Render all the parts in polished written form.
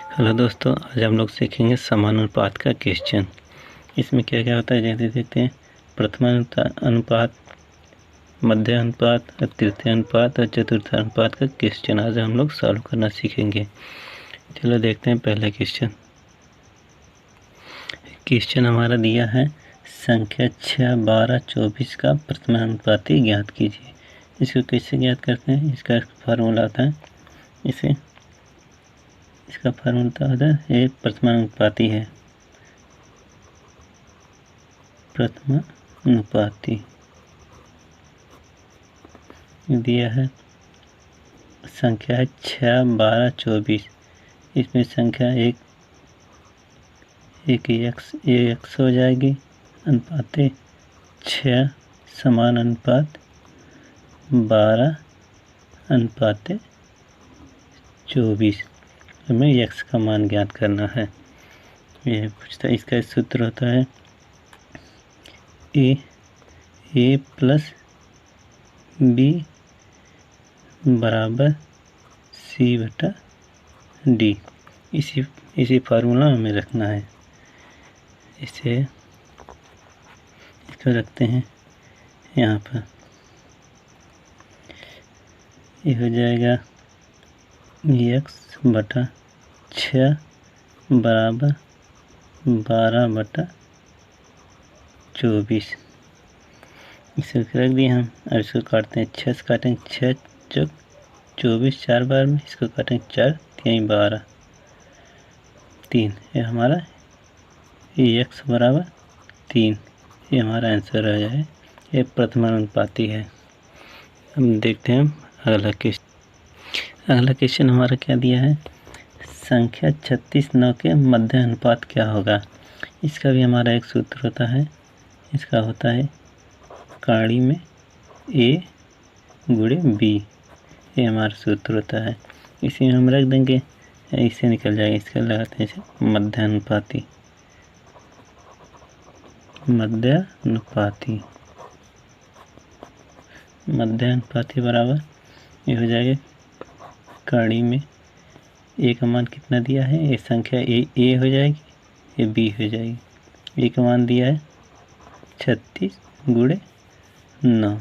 Hello दोस्तों, आज हम लोग सीखेंगे समानुपात का क्वेश्चन। इसमें क्या क्या होता है जैसे देखते हैं। प्रथम अनुपात, मध्य अनुपात, तृतीय अनुपात और चतुर्थ अनुपात का क्वेश्चन आज हम लोग सॉल्व करना सीखेंगे। चलो देखते हैं पहला क्वेश्चन। क्वेश्चन हमारा दिया है संख्या 6, 12, 24 का प्रथम अनुपाती ज्ञात कीजिए। इसको कैसे ज्ञात करते हैं? इसका फार्मूला आता है इसका फार्मूला होता है ये प्रथमानुपाती है। प्रथमानुपाती दिया है, संख्या है 6, 12, 24। इसमें संख्या एक एक्स हो जाएगी। अनुपाते 6 समान अनुपात 12 अनुपाते 24। हमें एक्स का मान ज्ञात करना है। यह पूछता है। इसका सूत्र होता है ए प्लस बी बराबर सी बटा डी। इसी फार्मूला हमें रखना है। इसको रखते हैं यहाँ पर। ये हो जाएगा एक्स बटा 6 बराबर 12 बटा 24। इसे रख दिए हम। अब इसको काटते हैं। 6 से काटेंगे 6 चौक 24, 4 बार में इसको काटेंगे 4 3 12 3। ये हमारा एक्स बराबर 3। ये हमारा आंसर आ जाए। ये प्रथमानुपाती है। हम देखते हैं अगला क्वेश्चन हमारा क्या दिया है। संख्या 36, 9 के मध्य अनुपात क्या होगा? इसका भी हमारा एक सूत्र होता है। इसका होता है कड़ी में ए गुणे बी। ये हमारा सूत्र होता है। इसी में हम रख देंगे, इससे निकल जाएगा। इसका लगाते हैं मध्यानुपाती बराबर ये हो जाएगा कड़ी में ए का मान कितना दिया है। ये संख्या ए हो जाएगी, ये बी हो जाएगी। ए का मान दिया है 36 गुणे 9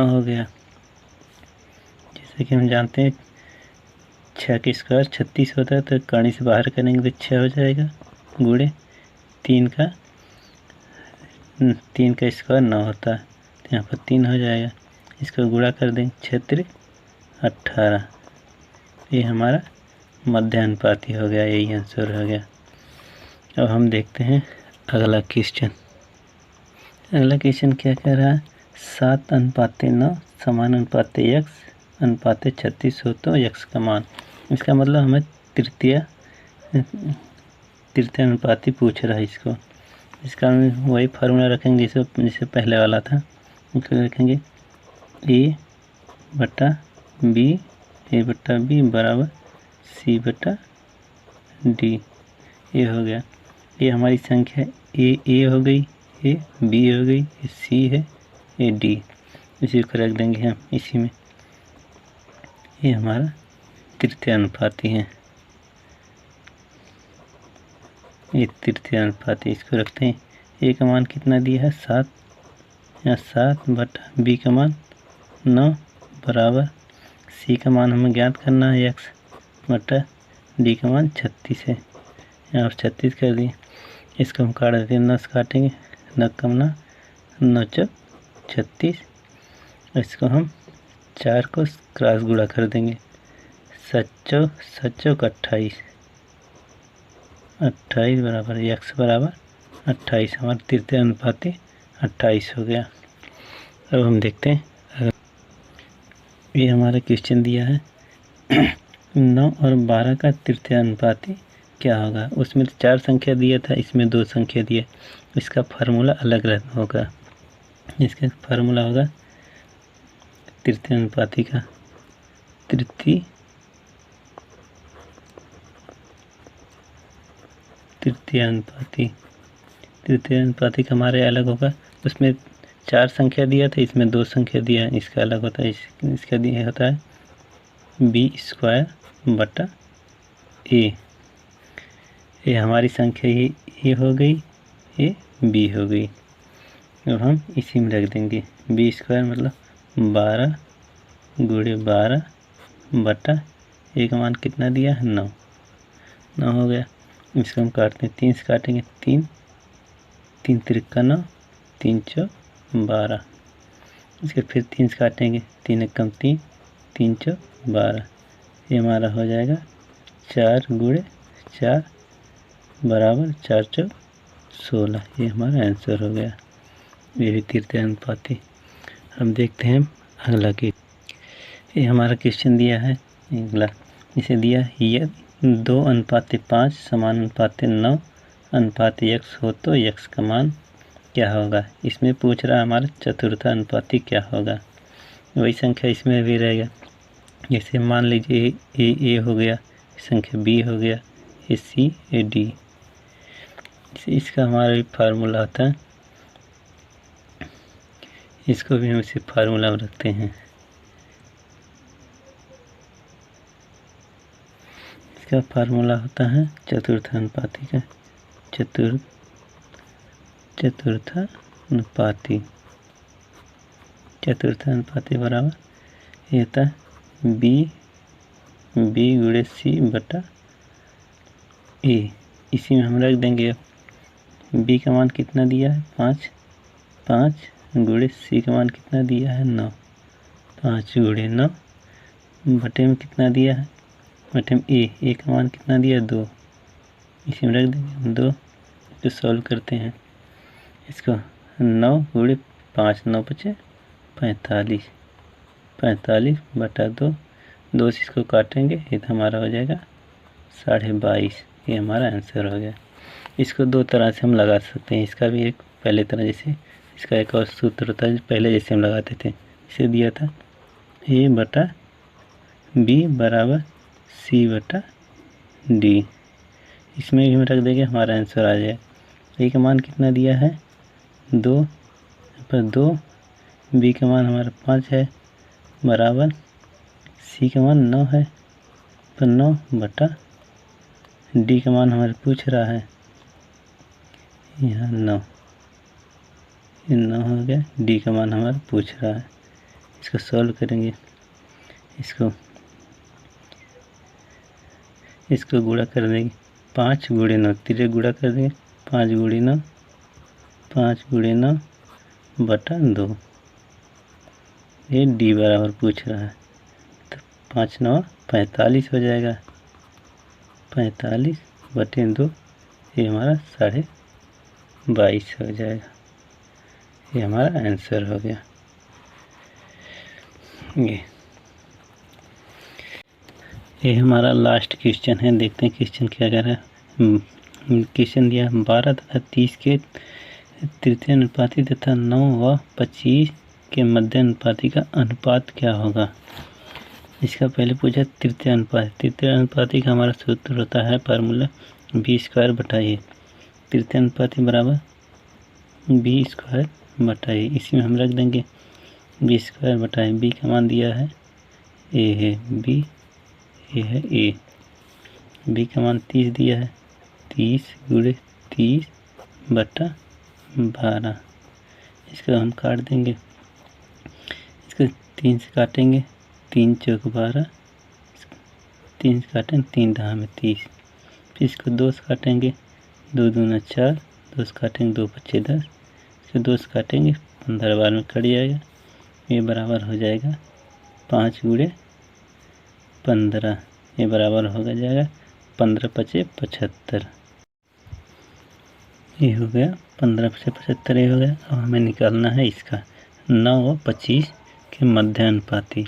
हो गया। जैसे कि हम जानते हैं 6 का स्क्वायर 36 होता है, तो कड़ी से बाहर करेंगे तो 6 हो जाएगा गुणे 3 का स्क्वायर 9 होता है, तो यहाँ पर 3 हो जाएगा। इसको गुणा कर देंगे 6 3 18। ये हमारा मध्यानुपाती हो गया। यही आंसर हो गया। अब हम देखते हैं अगला क्वेश्चन क्या कह रहा है। 7 अनुपाते 9 समान अनुपाते एक्स अनुपाते 36 हो तो एक्स का मान। इसका मतलब हमें तृतीय अनुपाती पूछ रहा है। इसका वही फार्मूला रखेंगे जिसे पहले वाला था। इसको रखेंगे ए बटा बी बराबर सी बटा डी। ये हो गया। ये हमारी संख्या ए हो गई, ये बी हो गई, ये सी है, ये डी। इसी को रख देंगे हम इसी में। ये हमारा तृतीय अनुपाती है। ये तृतीय अनुपाती, इसको रखते हैं। ए का मान कितना दिया है 7, या 7 बटा बी का मान 9 बराबर सी का मान हमें ज्ञात करना है एक्स बटा डी का मान 36 है। यहाँ पर 36 कर दिए। इसको हम काट देते हैं। 9 से काटेंगे 9 कम 9 चौक 36। इसको हम 4 को क्रॉस गुणा कर देंगे। 7 चौक 28 बराबर एक्स बराबर 28। हमारा तृतीय अनुपाती 28 हो गया। अब हम देखते हैं ये हमारा क्वेश्चन दिया है 9 और 12 का तृतीय अनुपाती क्या होगा। उसमें तो 4 संख्या दिया था, इसमें 2 संख्या दिए। इसका फार्मूला अलग होगा। इसका फार्मूला होगा तृतीय अनुपाती का तृतीय अनुपाती का हमारे अलग होगा। उसमें 4 संख्या दिया था, इसमें 2 संख्या दिया है। इसका अलग होता है। इसका दिया होता है बी स्क्वायर बटा ए हमारी संख्या ये हो गई, ये बी हो गई। अब हम इसी में रख देंगे बी स्क्वायर मतलब 12 गुणे 12 बटा ए का मान कितना दिया है 9 हो गया। इसको हम काटते हैं, 3 से काटेंगे 3 3 तिरका 9 3 चौ 12। इसके फिर 3 से काटेंगे 3 एकम 3 3 चौ 12। ये हमारा हो जाएगा 4 गुणे 4 बराबर 4 चौ 16। ये हमारा आंसर हो गया। ये भी तृतीय अनुपाती। हम देखते हैं अगला क्वेश्चन। ये हमारा क्वेश्चन दिया है अगला, इसे दिया यदि 2:5 समान अनुपात 9 अनुपात x हो तो x का मान क्या होगा। इसमें पूछ रहा है हमारा चतुर्थ अनुपाती क्या होगा। वही संख्या इसमें भी रहेगा। जैसे मान लीजिए ए हो गया, संख्या बी हो गया, ए सी ए डी। इसका हमारा भी फार्मूला होता है, इसको भी हम इसी फार्मूला में रखते हैं। इसका फार्मूला होता है चतुर्थ अनुपाती का, चतुर्थ अनुपाती बराबर ये होता है बी गुणे सी बटा ए। इसी में हम रख देंगे बी का मान कितना दिया है 5 गुणे सी का मान कितना दिया है 9 5 गुणे 9 बटे में कितना दिया है, बटे में ए का मान कितना दिया 2। इसी में रख देंगे 2। तो सॉल्व करते हैं इसको 9 गुणे 5 9 बचे 45 बटा 2 से इसको काटेंगे ये तो हमारा हो जाएगा 22.5। ये हमारा आंसर हो गया। इसको दो तरह से हम लगा सकते हैं। इसका भी एक पहले तरह जैसे इसका एक और सूत्र होता है पहले जैसे हम लगाते थे। इसे दिया था ए बटा बी बराबर सी बटा डी। इसमें भी हम रख देंगे हमारा आंसर आ जाएगा। ए का मान कितना दिया है 2 पर 2, बी का मान हमारा 5 है बराबर सी का मान 9 है पर 9 बटा डी का मान हमारे पूछ रहा है यहाँ 9 हो गया। डी का मान हमारा पूछ रहा है। इसको सॉल्व करेंगे, इसको गुणा कर देंगे 5 गुणे 9 तिरे गुणा कर देंगे 5 गुणे 9 बटा 2। ये डी बराबर पूछ रहा है तो 5 9 45 हो जाएगा। 45 बटे 2 ये हमारा 22.5 हो जाएगा। ये हमारा आंसर हो गया। ये हमारा लास्ट क्वेश्चन है। देखते हैं क्वेश्चन क्या कह रहा है। क्वेश्चन दिया 12 तथा 30 के तृतीय अनुपाती तथा 9 व 25 के मध्य अनुपाती का अनुपात क्या होगा। इसका पहले पूछा तृतीय अनुपाती का हमारा सूत्र होता है फार्मूला बी स्क्वायर बटा ए। तृतीय अनुपाती बराबर बी स्क्वायर बटा ए। इसी में हम रख देंगे बी स्क्वायर बटा ए। बी का मान दिया है ए है बी, ए है ए। बी का मान 30 दिया है 30 गुणे 30 बटा 12। इसको हम काट देंगे, इसको 3 से काटेंगे 3 चौक 12, 3 से काटेंगे 3 दहा में 30। फिर इसको 2 से काटेंगे 2 दूना 4, 2 से काटेंगे 2 पच्चे 10, इसको 2 से काटेंगे 15 बार में कट जाएगा। ये बराबर हो जाएगा 5 गुणे 15। ये बराबर होगा जाएगा 15 पचे 75। ये हो गया 15 पचे 75। ये हो गया। अब हमें निकालना है इसका 9 व 25 के मध्य अनुपाती।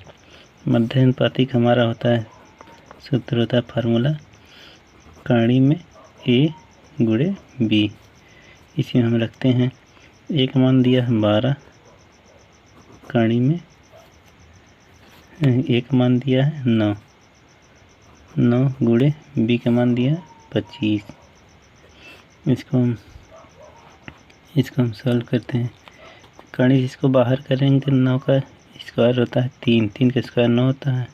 मध्य अनुपाती का हमारा होता है सूत्र होता है फार्मूला कड़ी में ए गुणे बी। इसी में हम रखते हैं एक मान दिया है 12, कड़ी में एक मान दिया है 9 गुणे बी का मान दिया है 25। इसको हम सॉल्व करते हैं। कड़ी इसको बाहर करेंगे 9 का स्क्वायर होता है 3 का स्क्वायर 9 होता है।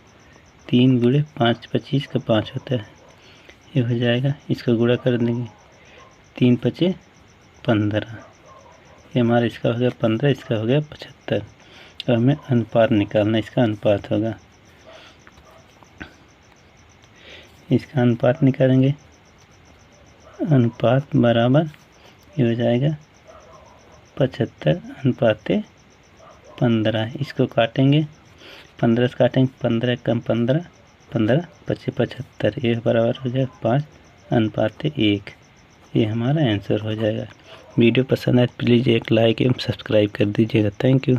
3 गुणे 5 25 का 5 होता है। ये हो जाएगा, इसका गुणा कर देंगे, 3 पचे 15, ये हमारा इसका हो गया 15, इसका हो गया 75। अब हमें अनुपात निकालना, इसका अनुपात होगा, इसका अनुपात निकालेंगे, अनुपात बराबर ये हो जाएगा 75 अनुपात 15। इसको काटेंगे, 15 से काटेंगे, 15 कम 15, 15 पचे 75, ये बराबर हो जाएगा 5 अनुपात 1। ये हमारा आंसर हो जाएगा। वीडियो पसंद आए प्लीज़ एक लाइक एवं सब्सक्राइब कर दीजिएगा। Thank you.